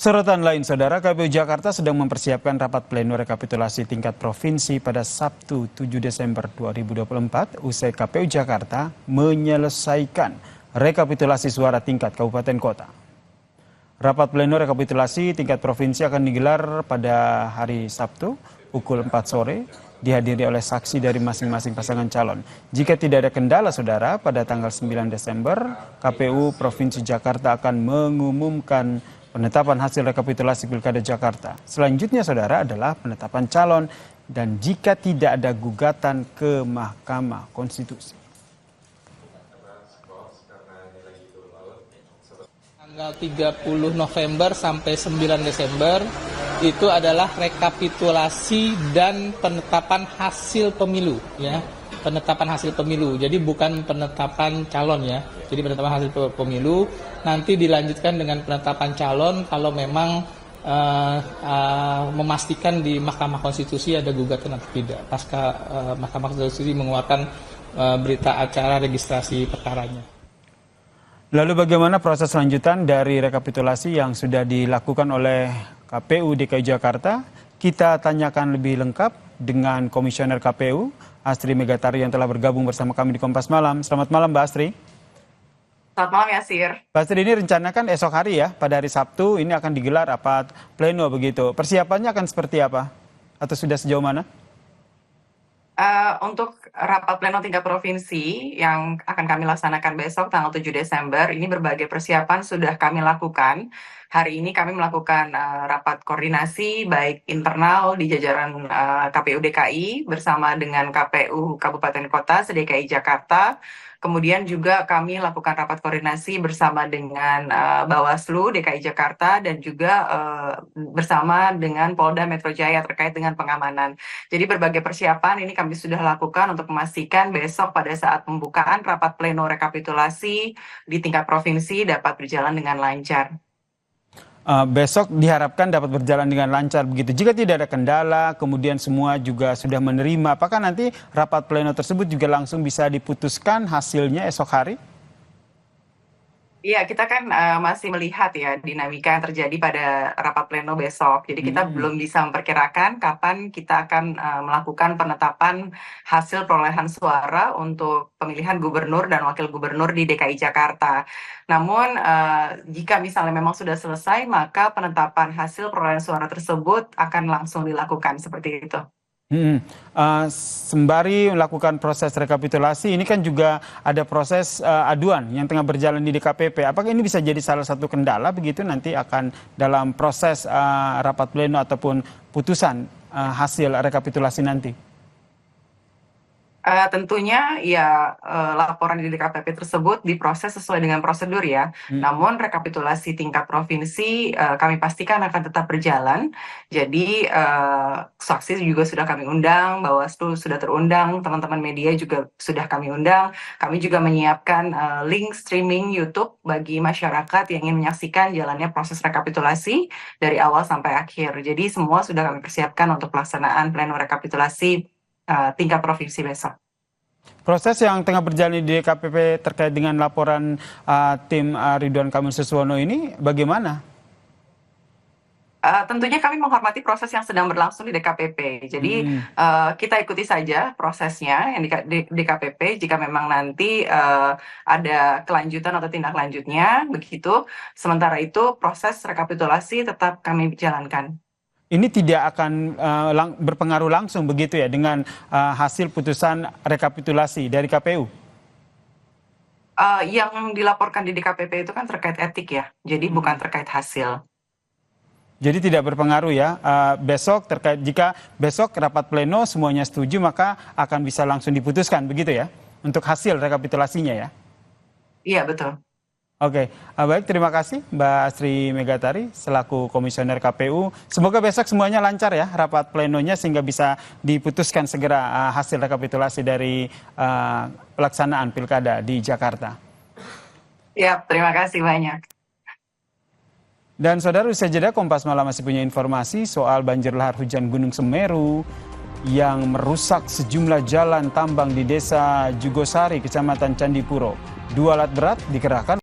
Sorotan lain, Saudara, KPU Jakarta sedang mempersiapkan rapat pleno rekapitulasi tingkat provinsi pada Sabtu 7 Desember 2024 usai KPU Jakarta menyelesaikan rekapitulasi suara tingkat kabupaten kota. Rapat pleno rekapitulasi tingkat provinsi akan digelar pada hari Sabtu pukul 4 sore, dihadiri oleh saksi dari masing-masing pasangan calon. Jika tidak ada kendala, Saudara, pada tanggal 9 Desember, KPU Provinsi Jakarta akan mengumumkan penetapan hasil rekapitulasi Pilkada Jakarta. Selanjutnya, Saudara, adalah penetapan calon dan jika tidak ada gugatan ke Mahkamah Konstitusi. Tanggal 30 November sampai 9 Desember itu adalah rekapitulasi dan penetapan hasil pemilu, ya. Penetapan hasil pemilu. Jadi bukan penetapan calon, ya. Jadi penetapan hasil pemilu nanti dilanjutkan dengan penetapan calon kalau memang memastikan di Mahkamah Konstitusi ada gugatan atau tidak. Pasca Mahkamah Konstitusi mengeluarkan berita acara registrasi perkaranya. Lalu bagaimana proses lanjutan dari rekapitulasi yang sudah dilakukan oleh KPU DKI Jakarta? Kita tanyakan lebih lengkap dengan Komisioner KPU, Astri Megatari, yang telah bergabung bersama kami di Kompas Malam. Selamat malam, Mbak Astri. Selamat malam, Yasir. Mbak Astri, ini rencanakan esok hari ya, pada hari Sabtu ini akan digelar rapat pleno begitu. Persiapannya akan seperti apa? Atau sudah sejauh mana? Untuk rapat pleno tingkat provinsi yang akan kami laksanakan besok tanggal 7 Desember, ini berbagai persiapan sudah kami lakukan. Hari ini kami melakukan rapat koordinasi baik internal di jajaran KPU DKI bersama dengan KPU Kabupaten Kota se-DKI Jakarta. Kemudian juga kami lakukan rapat koordinasi bersama dengan Bawaslu DKI Jakarta dan juga bersama dengan Polda Metro Jaya terkait dengan pengamanan. Jadi berbagai persiapan ini kami sudah lakukan untuk memastikan besok pada saat pembukaan rapat pleno rekapitulasi di tingkat provinsi dapat berjalan dengan lancar. Besok diharapkan dapat berjalan dengan lancar begitu. Jika tidak ada kendala, kemudian semua juga sudah menerima, apakah nanti rapat pleno tersebut juga langsung bisa diputuskan hasilnya esok hari? Iya, kita kan masih melihat ya dinamika yang terjadi pada rapat pleno besok. Jadi kita belum bisa memperkirakan kapan kita akan melakukan penetapan hasil perolehan suara untuk pemilihan gubernur dan wakil gubernur di DKI Jakarta. Namun jika misalnya memang sudah selesai, maka penetapan hasil perolehan suara tersebut akan langsung dilakukan seperti itu. Sembari melakukan proses rekapitulasi, ini kan juga ada proses aduan yang tengah berjalan di DKPP. Apakah ini bisa jadi salah satu kendala begitu nanti akan dalam proses rapat pleno ataupun putusan hasil rekapitulasi nanti? Tentunya ya laporan di DKPP tersebut diproses sesuai dengan prosedur ya. Namun rekapitulasi tingkat provinsi kami pastikan akan tetap berjalan. Jadi saksi juga sudah kami undang, Bawaslu sudah terundang, teman-teman media juga sudah kami undang. Kami juga menyiapkan link streaming YouTube bagi masyarakat yang ingin menyaksikan jalannya proses rekapitulasi dari awal sampai akhir. Jadi semua sudah kami persiapkan untuk pelaksanaan pleno rekapitulasi tingkat provinsi besok. Proses yang tengah berjalan di DKPP terkait dengan laporan tim Ridwan Kamil Suswono ini bagaimana? Tentunya kami menghormati proses yang sedang berlangsung di DKPP. Jadi kita ikuti saja prosesnya yang di DKPP. Jika memang nanti ada kelanjutan atau tindak lanjutnya, begitu. Sementara itu proses rekapitulasi tetap kami jalankan. Ini tidak akan berpengaruh langsung begitu ya dengan hasil putusan rekapitulasi dari KPU? Yang dilaporkan di DKPP itu kan terkait etik ya, jadi bukan terkait hasil. Jadi tidak berpengaruh ya, besok terkait jika besok rapat pleno semuanya setuju maka akan bisa langsung diputuskan begitu ya untuk hasil rekapitulasinya ya? Iya betul. Oke, baik, terima kasih Mbak Astri Megatari selaku Komisioner KPU. Semoga besok semuanya lancar ya rapat plenonya sehingga bisa diputuskan segera hasil rekapitulasi dari pelaksanaan Pilkada di Jakarta. Ya, terima kasih banyak. Dan saudara, usai jeda Kompas Malam masih punya informasi soal banjir lahar hujan Gunung Semeru yang merusak sejumlah jalan tambang di Desa Jugosari, Kecamatan Candipuro. 2 alat berat dikerahkan